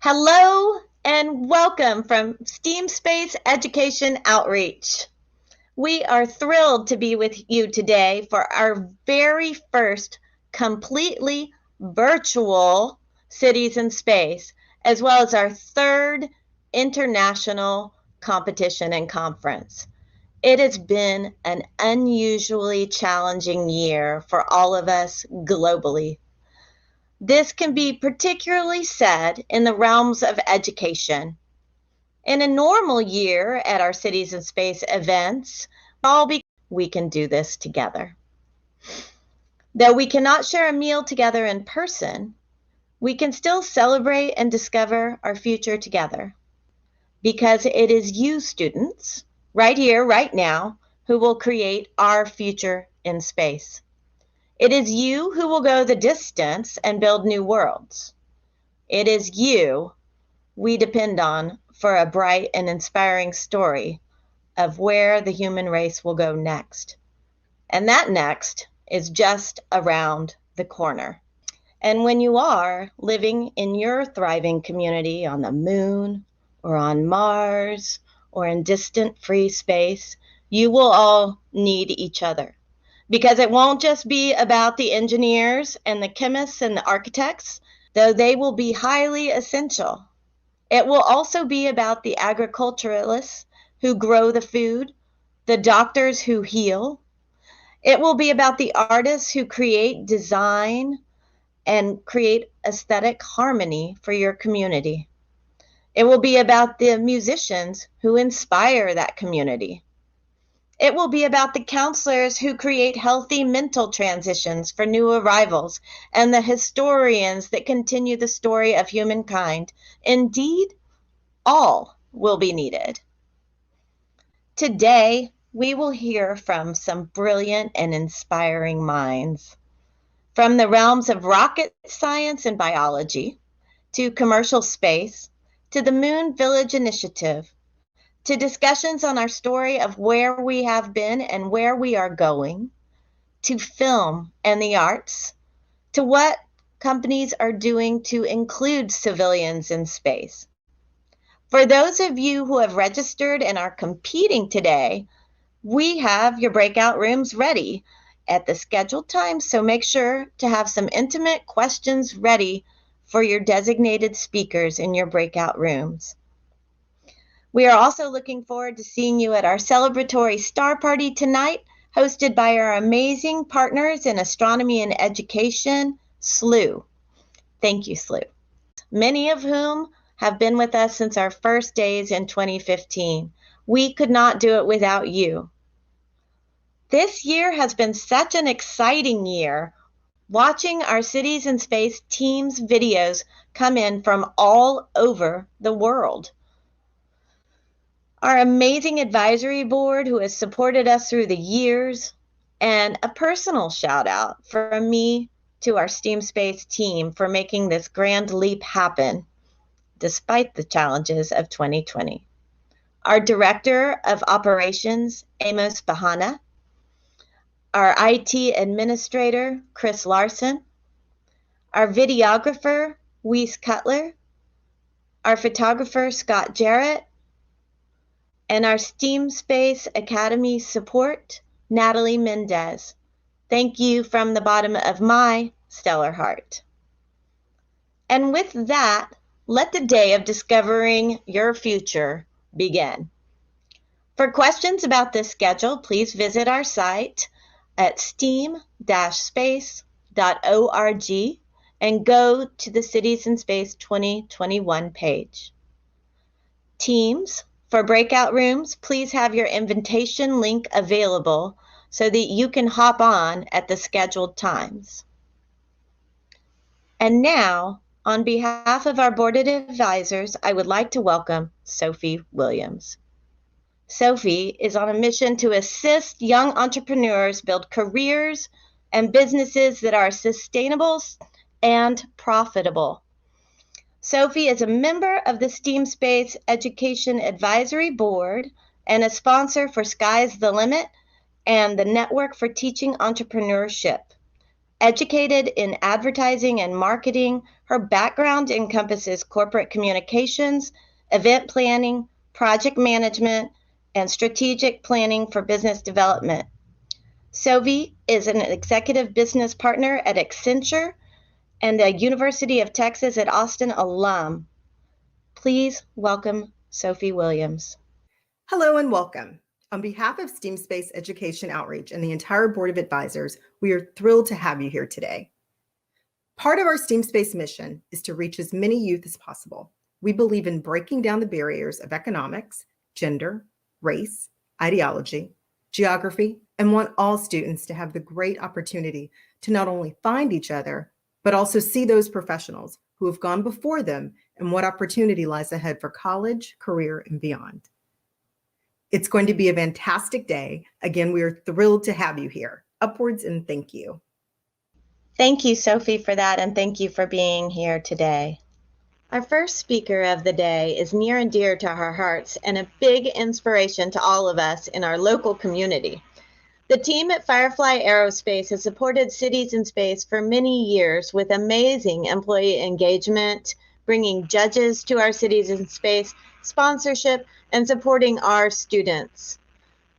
Hello and welcome from STEAM Space Education Outreach. We are thrilled to be with you today for our very first completely virtual Cities in Space, as well as our third international competition and conference. It has been an unusually challenging year for all of us globally. This can be particularly said in the realms of education. In a normal year at our Cities in Space events, we can do this together. Though we cannot share a meal together in person, we can still celebrate and discover our future together. Because it is you, students, right here, right now, who will create our future in space. It is you who will go the distance and build new worlds. It is you we depend on for a bright and inspiring story of where the human race will go next. And that next is just around the corner. And when you are living in your thriving community on the moon or on Mars or in distant free space, you will all need each other. Because it won't just be about the engineers and the chemists and the architects, though they will be highly essential. It will also be about the agriculturalists who grow the food, the doctors who heal. It will be about the artists who create design and create aesthetic harmony for your community. It will be about the musicians who inspire that community. It will be about the counselors who create healthy mental transitions for new arrivals and the historians that continue the story of humankind. Indeed, all will be needed. Today, we will hear from some brilliant and inspiring minds. From the realms of rocket science and biology, to commercial space, to the Moon Village Initiative, to discussions on our story of where we have been and where we are going, to film and the arts, to what companies are doing to include civilians in space. For those of you who have registered and are competing today, we have your breakout rooms ready at the scheduled time, so make sure to have some intimate questions ready for your designated speakers in your breakout rooms. We are also looking forward to seeing you at our celebratory star party tonight, hosted by our amazing partners in astronomy and education, SLU. Thank you, SLU. Many of whom have been with us since our first days in 2015. We could not do it without you. This year has been such an exciting year. Watching our Cities in Space teams videos come in from all over the world. Our amazing advisory board who has supported us through the years, and a personal shout out from me to our STEAM Space team for making this grand leap happen despite the challenges of 2020. Our Director of Operations, Amos Bahana, our IT Administrator, Chris Larson, our Videographer, Weiss Cutler, our Photographer, Scott Jarrett, and our STEAM Space Academy support, Natalie Mendez. Thank you from the bottom of my stellar heart. And with that, let the day of discovering your future begin. For questions about this schedule, please visit our site at steam-space.org and go to the Cities in Space 2021 page. Teams, for breakout rooms, please have your invitation link available so that you can hop on at the scheduled times. And now, on behalf of our board of advisors, I would like to welcome Sophie Williams. Sophie is on a mission to assist young entrepreneurs build careers and businesses that are sustainable and profitable. Sophie is a member of the STEAM Space Education Advisory Board and a sponsor for Sky's the Limit and the Network for Teaching Entrepreneurship. Educated in advertising and marketing, her background encompasses corporate communications, event planning, project management, and strategic planning for business development. Sophie is an executive business partner at Accenture and a University of Texas at Austin alum. Please welcome Sophie Williams. Hello and welcome. On behalf of STEAM Space Education Outreach and the entire Board of Advisors, we are thrilled to have you here today. Part of our STEAM Space mission is to reach as many youth as possible. We believe in breaking down the barriers of economics, gender, race, ideology, geography, and want all students to have the great opportunity to not only find each other, but also see those professionals who have gone before them and what opportunity lies ahead for college, career, and beyond. It's going to be a fantastic day. Again, we are thrilled to have you here. Upwards and thank you. Thank you, Sophie, for that, and thank you for being here today. Our first speaker of the day is near and dear to our hearts and a big inspiration to all of us in our local community. The team at Firefly Aerospace has supported Cities in Space for many years with amazing employee engagement, bringing judges to our Cities in Space, sponsorship, and supporting our students.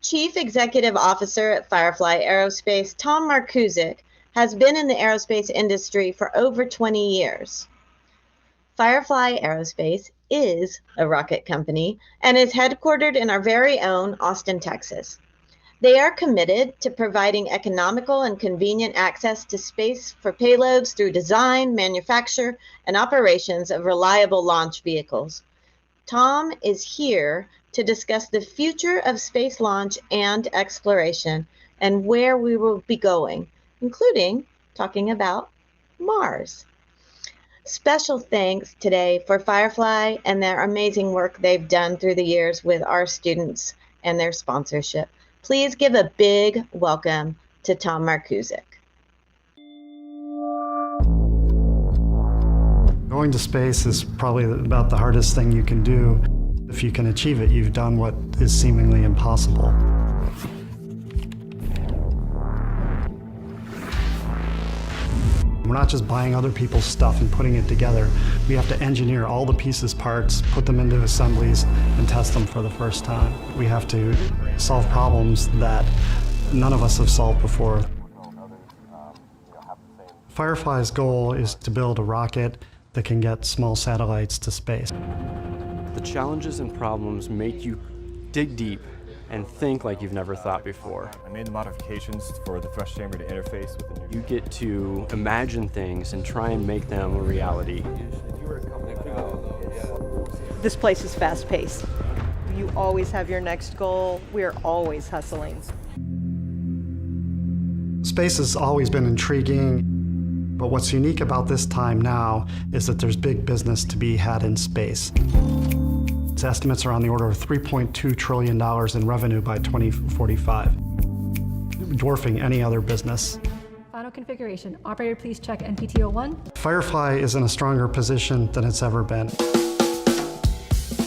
Chief Executive Officer at Firefly Aerospace, Tom Markusic, has been in the aerospace industry for over 20 years. Firefly Aerospace is a rocket company and is headquartered in our very own Austin, Texas. They are committed to providing economical and convenient access to space for payloads through design, manufacture, and operations of reliable launch vehicles. Tom is here to discuss the future of space launch and exploration and where we will be going, including talking about Mars. Special thanks today for Firefly and their amazing work they've done through the years with our students and their sponsorship. Please give a big welcome to Tom Markusic. Going to space is probably about the hardest thing you can do. If you can achieve it, you've done what is seemingly impossible. We're not just buying other people's stuff and putting it together. We have to engineer all the pieces, parts, put them into assemblies, and test them for the first time. We have to solve problems that none of us have solved before. Firefly's goal is to build a rocket that can get small satellites to space. The challenges and problems make you dig deep and think like you've never thought before. I made the modifications for the thrust chamber to interface with the new... You get to imagine things and try and make them a reality. This place is fast-paced. You always have your next goal. We're always hustling. Space has always been intriguing, but what's unique about this time now is that there's big business to be had in space. Its estimates are on the order of $3.2 trillion in revenue by 2045, dwarfing any other business. Final configuration. Operator, please check NPT-01. Firefly is in a stronger position than it's ever been.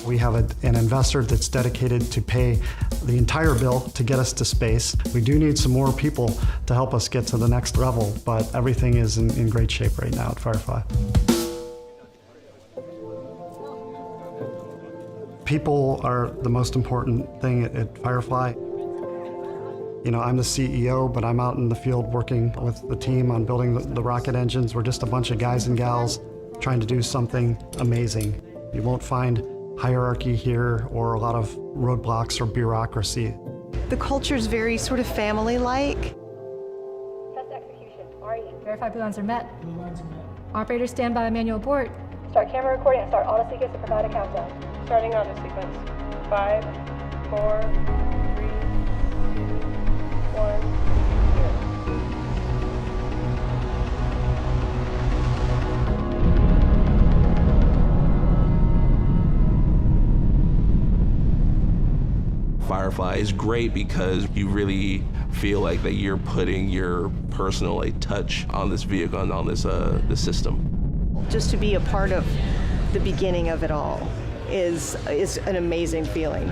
We have an investor that's dedicated to pay the entire bill to get us to space. We do need some more people to help us get to the next level, but everything is in great shape right now at Firefly. People are the most important thing at Firefly. You know, I'm the CEO, but I'm out in the field working with the team on building the rocket engines. We're just a bunch of guys and gals trying to do something amazing. You won't find hierarchy here or a lot of roadblocks or bureaucracy. The culture's very sort of family-like. Test execution. RE. Verify blue lines are met. Operator, stand by manual abort. Start camera recording and start auto sequence to provide a countdown. Starting auto sequence. 5, 4, 3, 2, 1, 0. Firefly is great because you really feel like that you're putting your personal touch on this vehicle and on this system. Just to be a part of the beginning of it all is an amazing feeling.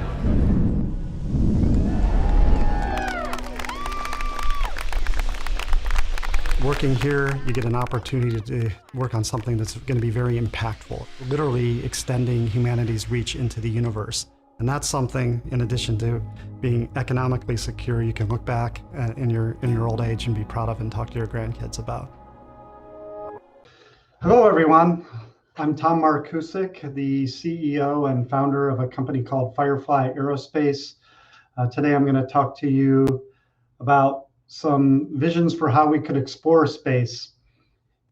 Working here, you get an opportunity to work on something that's going to be very impactful, literally extending humanity's reach into the universe. And that's something, in addition to being economically secure, you can look back in your old age and be proud of and talk to your grandkids about. Hello, everyone. I'm Tom Markusik, the CEO and founder of a company called Firefly Aerospace. Today, I'm going to talk to you about some visions for how we could explore space.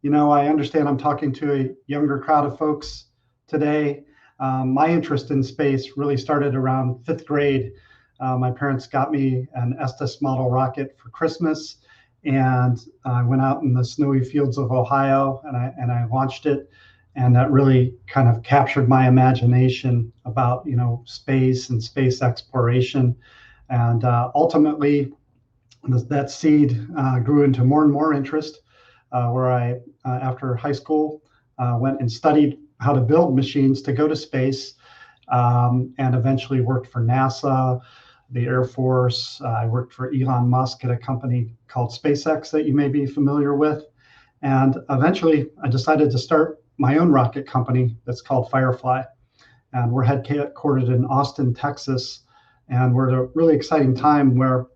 You know, I understand I'm talking to a younger crowd of folks today. My interest in space really started around 5th grade. My parents got me an Estes model rocket for Christmas, and I went out in the snowy fields of Ohio and I launched it, and that really kind of captured my imagination about, you know, space and space exploration. And ultimately, that seed grew into more and more interest, where I, after high school, went and studied how to build machines to go to space, and eventually worked for NASA, the Air Force. I worked for Elon Musk at a company called SpaceX that you may be familiar with. And eventually, I decided to start my own rocket company that's called Firefly. And we're headquartered in Austin, Texas. And we're at a really exciting time where,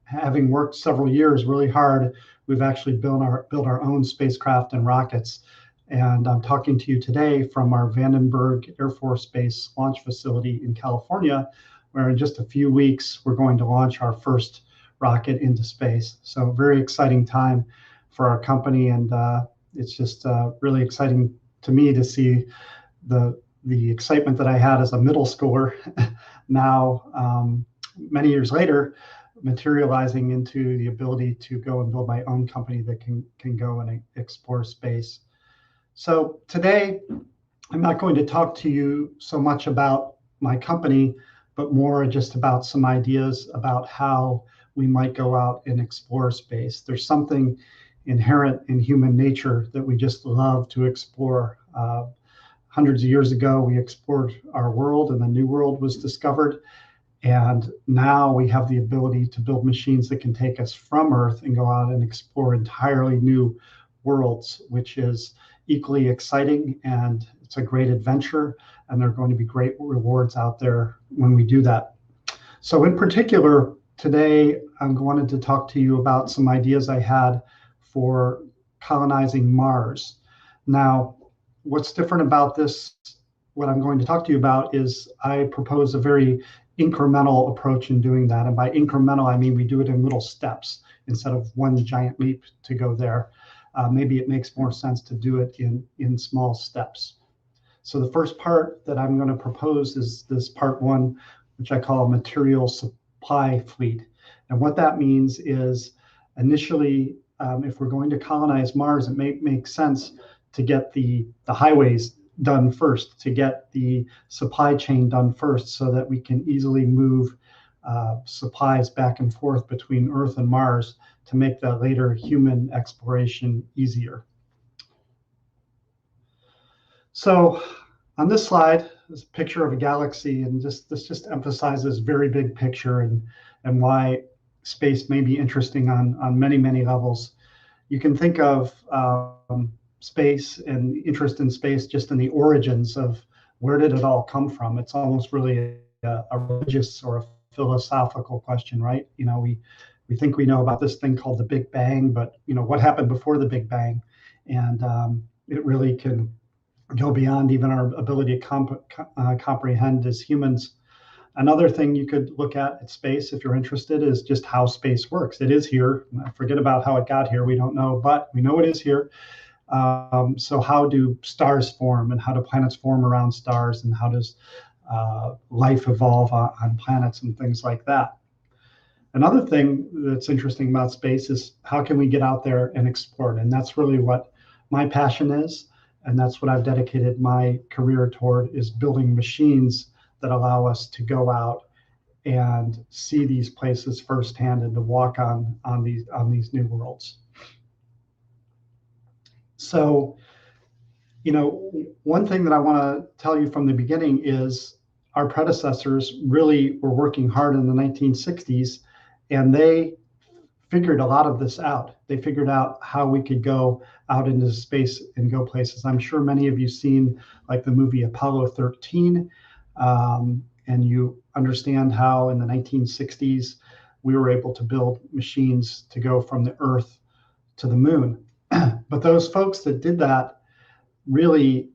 having worked several years really hard, we've actually built our own spacecraft and rockets. And I'm talking to you today from our Vandenberg Air Force Base launch facility in California, where in just a few weeks, we're going to launch our first rocket into space. So very exciting time for our company. And it's just really exciting to me to see the excitement that I had as a middle schooler now, many years later, materializing into the ability to go and build my own company that can go and explore space. So today, I'm not going to talk to you so much about my company, but more just about some ideas about how we might go out and explore space. There's something inherent in human nature that we just love to explore. Hundreds of years ago, we explored our world and the New World was discovered. And now we have the ability to build machines that can take us from Earth and go out and explore entirely new worlds, which is equally exciting, and it's a great adventure. And there are going to be great rewards out there when we do that. So in particular, today, I wanted to talk to you about some ideas I had for colonizing Mars. Now, what's different about this, what I'm going to talk to you about, is I propose a very incremental approach in doing that. And by incremental, I mean we do it in little steps instead of one giant leap to go there. Maybe it makes more sense to do it in small steps. So the first part that I'm going to propose is this part 1, which I call a material supply fleet. And what that means is initially, if we're going to colonize Mars, it may make sense to get the highways done first, to get the supply chain done first, so that we can easily move supplies back and forth between Earth and Mars to make the later human exploration easier. So on this slide is a picture of a galaxy, and this just emphasizes very big picture and why space may be interesting on many, many levels. You can think of space and interest in space just in the origins of where did it all come from. It's almost really a religious or a philosophical question, right? You know, we think we know about this thing called the Big Bang, but you know, what happened before the Big Bang? And it really can go beyond even our ability to comprehend as humans. Another thing you could look at space, if you're interested, is just how space works. It is here. Forget about how it got here. We don't know, but we know it is here. So how do stars form, and how do planets form around stars, and how does life evolve on planets and things like that? Another thing that's interesting about space is how can we get out there and explore it? And that's really what my passion is. And that's what I've dedicated my career toward, is building machines that allow us to go out and see these places firsthand and to walk on these new worlds. So, you know, one thing that I want to tell you from the beginning is our predecessors really were working hard in the 1960s, and they figured a lot of this out. They figured out how we could go out into space and go places. I'm sure many of you seen like the movie Apollo 13, and you understand how in the 1960s we were able to build machines to go from the Earth to the moon. But those folks that did that, really,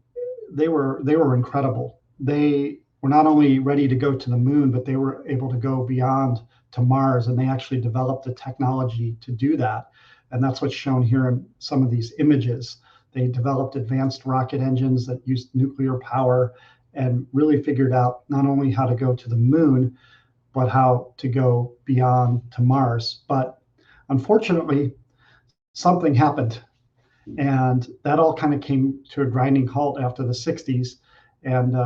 they were incredible. They were not only ready to go to the moon, but they were able to go beyond to Mars, and they actually developed the technology to do that. And that's what's shown here in some of these images. They developed advanced rocket engines that used nuclear power and really figured out not only how to go to the moon, but how to go beyond to Mars. But unfortunately, something happened. And that all kind of came to a grinding halt after the 60s. And,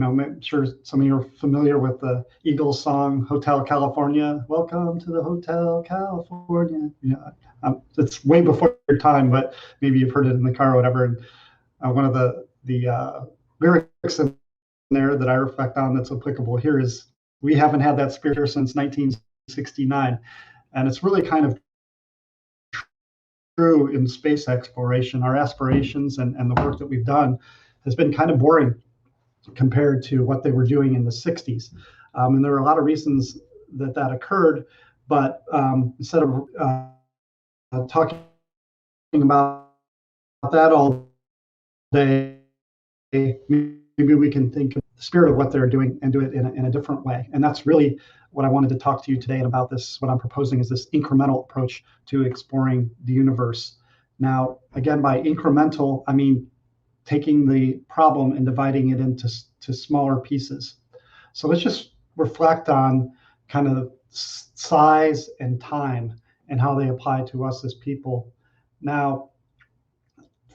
I'm sure some of you are familiar with the Eagles song, Hotel California. Welcome to the Hotel California. It's way before your time, but maybe you've heard it in the car or whatever. And one of the lyrics in there that I reflect on that's applicable here is, we haven't had that spirit here since 1969. And it's really kind of true in space exploration. Our aspirations and the work that we've done has been kind of boring compared to what they were doing in the 60s. And there are a lot of reasons that occurred, but instead of talking about that all day, maybe we can think of the spirit of what they're doing and do it in a different way. And that's really what I wanted to talk to you today about. This, what I'm proposing is this incremental approach to exploring the universe. Now, again, by incremental, I mean taking the problem and dividing it into smaller pieces. So let's just reflect on kind of size and time and how they apply to us as people. Now,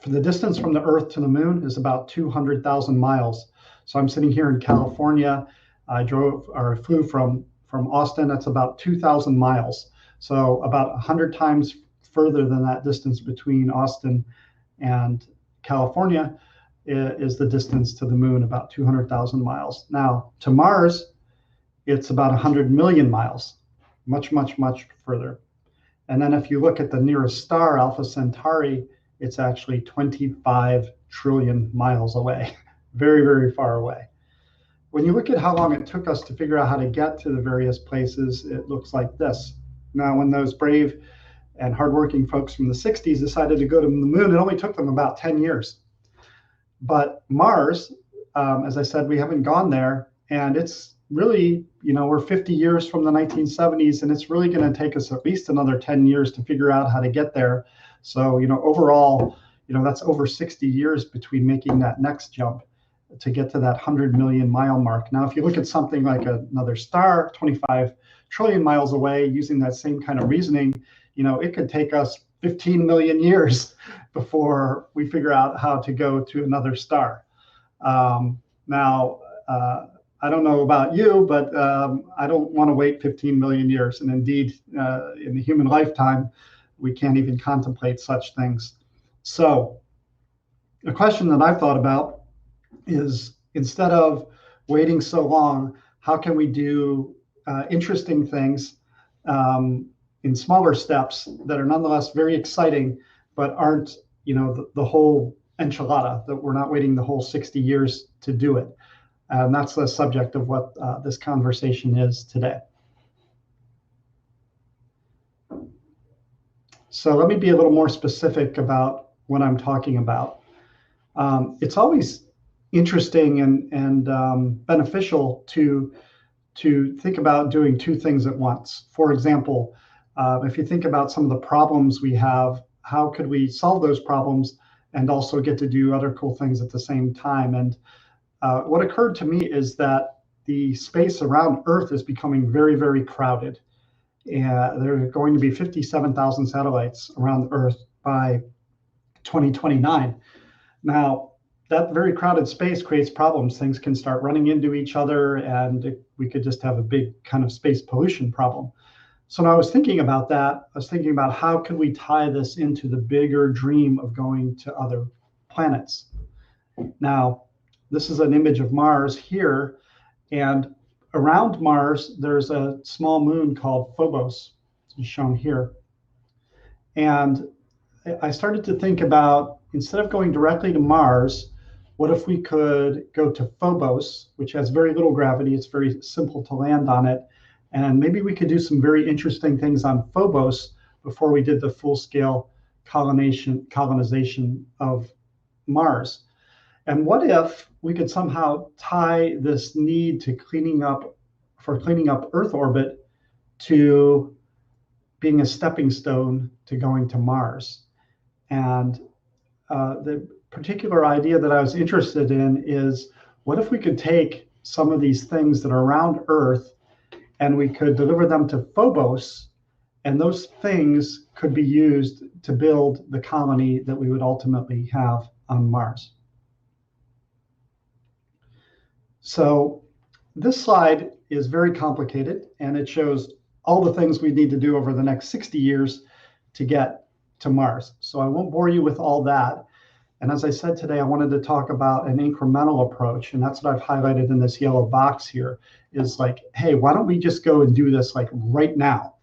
for the distance from the Earth to the moon is about 200,000 miles. So I'm sitting here in California. I flew from Austin. That's about 2,000 miles. So about 100 times further than that distance between Austin and California is the distance to the moon, about 200,000 miles. Now, to Mars, it's about 100 million miles, much, much, much further. And then if you look at the nearest star, Alpha Centauri, it's actually 25 trillion miles away, very, very far away. When you look at how long it took us to figure out how to get to the various places, it looks like this. Now, when those brave and hardworking folks from the 60s decided to go to the moon, it only took them about 10 years. But Mars, as I said, we haven't gone there, and it's really, we're 50 years from the 1970s, and it's really going to take us at least another 10 years to figure out how to get there. So, overall, that's over 60 years between making that next jump to get to that 100 million mile mark. Now, if you look at something like another star, 25 trillion miles away, using that same kind of reasoning, it could take us 15 million years before we figure out how to go to another star. Now, I don't know about you, but I don't want to wait 15 million years. And indeed, in the human lifetime, we can't even contemplate such things. So a question that I've thought about is, instead of waiting so long, how can we do interesting things in smaller steps that are nonetheless very exciting, but aren't, the whole enchilada, that we're not waiting the whole 60 years to do it. And that's the subject of what this conversation is today. So let me be a little more specific about what I'm talking about. It's always interesting and beneficial to think about doing two things at once. For example, if you think about some of the problems we have, how could we solve those problems and also get to do other cool things at the same time? And what occurred to me is that the space around Earth is becoming very, very crowded. There are going to be 57,000 satellites around Earth by 2029. Now, that very crowded space creates problems. Things can start running into each other, and we could just have a big kind of space pollution problem. So when I was thinking about that, I was thinking about how could we tie this into the bigger dream of going to other planets. Now, this is an image of Mars here, and around Mars, there's a small moon called Phobos, it's shown here. And I started to think about, instead of going directly to Mars, what if we could go to Phobos, which has very little gravity, it's very simple to land on it, and maybe we could do some very interesting things on Phobos before we did the full-scale colonization of Mars. And what if we could somehow tie this need to cleaning up Earth orbit to being a stepping stone to going to Mars? And the particular idea that I was interested in is, what if we could take some of these things that are around Earth and we could deliver them to Phobos, and those things could be used to build the colony that we would ultimately have on Mars. So this slide is very complicated, and it shows all the things we need to do over the next 60 years to get to Mars. So I won't bore you with all that. And as I said today, I wanted to talk about an incremental approach, and that's what I've highlighted in this yellow box here, is like, hey, why don't we just go and do this like right now?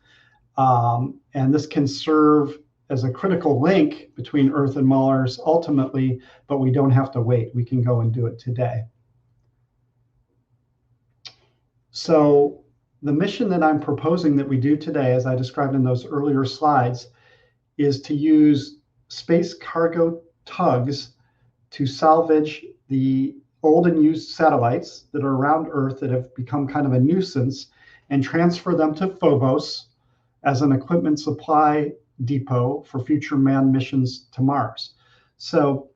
And this can serve as a critical link between Earth and Mars ultimately, but we don't have to wait. We can go and do it today. So the mission that I'm proposing that we do today, as I described in those earlier slides, is to use space cargo tugs to salvage the old and used satellites that are around Earth that have become kind of a nuisance, and transfer them to Phobos as an equipment supply depot for future manned missions to Mars. So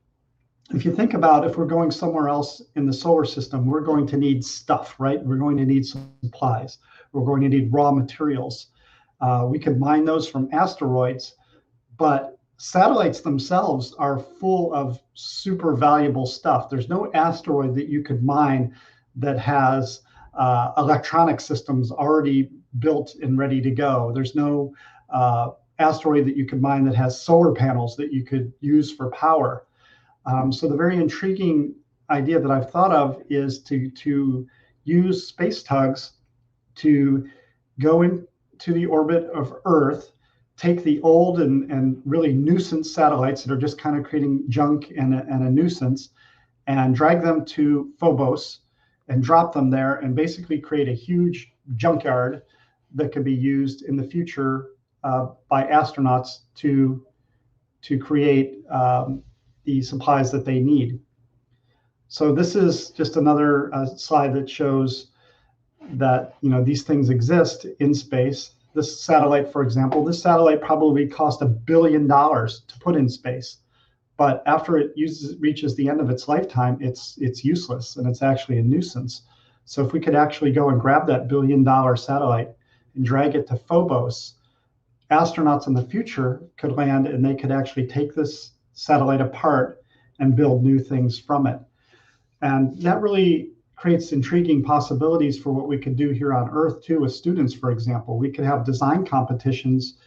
if you think about, if we're going somewhere else in the solar system, we're going to need stuff, right? We're going to need supplies. We're going to need raw materials. We could mine those from asteroids, but satellites themselves are full of super valuable stuff. There's no asteroid that you could mine that has electronic systems already built and ready to go. There's no asteroid that you could mine that has solar panels that you could use for power. So the very intriguing idea that I've thought of is to use space tugs to go into the orbit of Earth, take the old and really nuisance satellites that are just kind of creating junk and a nuisance, and drag them to Phobos and drop them there, and basically create a huge junkyard that could be used in the future by astronauts to create the supplies that they need. So this is just another slide that shows that, you know, these things exist in space. This satellite, for example, this satellite probably cost $1 billion to put in space, but after it reaches the end of its lifetime, it's useless, and it's actually a nuisance. So if we could actually go and grab that $1 billion satellite and drag it to Phobos, astronauts in the future could land, and they could actually take this satellite apart and build new things from it. And that really creates intriguing possibilities for what we could do here on Earth too with students. For example, we could have design competitions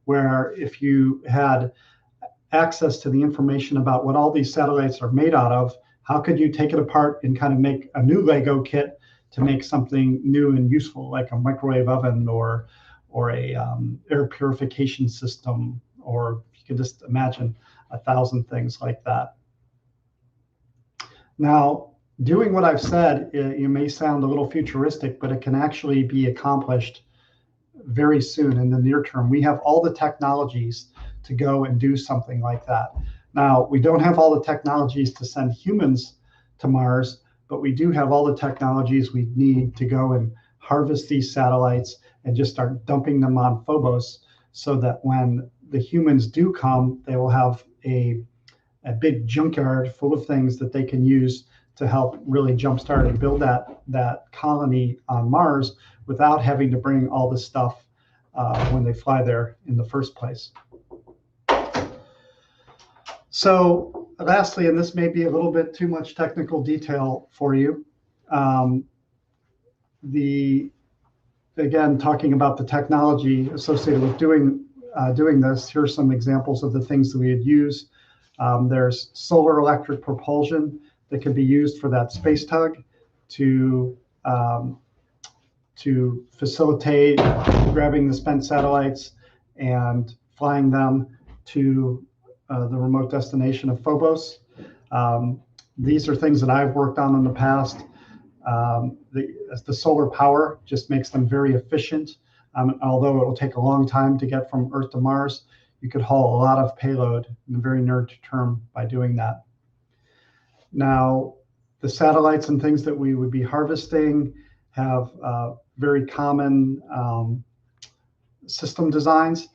where, if you had access to the information about what all these satellites are made out of, how could you take it apart and kind of make a new Lego kit to make something new and useful, like a microwave oven or a air purification system, or you could just imagine 1,000 things like that. Now, doing what I've said, it may sound a little futuristic, but it can actually be accomplished very soon in the near term. We have all the technologies to go and do something like that. Now, we don't have all the technologies to send humans to Mars, but we do have all the technologies we need to go and harvest these satellites and just start dumping them on Phobos, so that when the humans do come, they will have a big junkyard full of things that they can use to help really jumpstart and build that colony on Mars without having to bring all the stuff when they fly there in the first place. So lastly, and this may be a little bit too much technical detail for you, again, talking about the technology associated with doing this, here's some examples of the things that we would use. There's solar electric propulsion that can be used for that space tug to facilitate grabbing the spent satellites and flying them to the remote destination of Phobos. These are things that I've worked on in the past. The solar power just makes them very efficient. Although it will take a long time to get from Earth to Mars, you could haul a lot of payload in the very near term by doing that. Now, the satellites and things that we would be harvesting have very common system designs.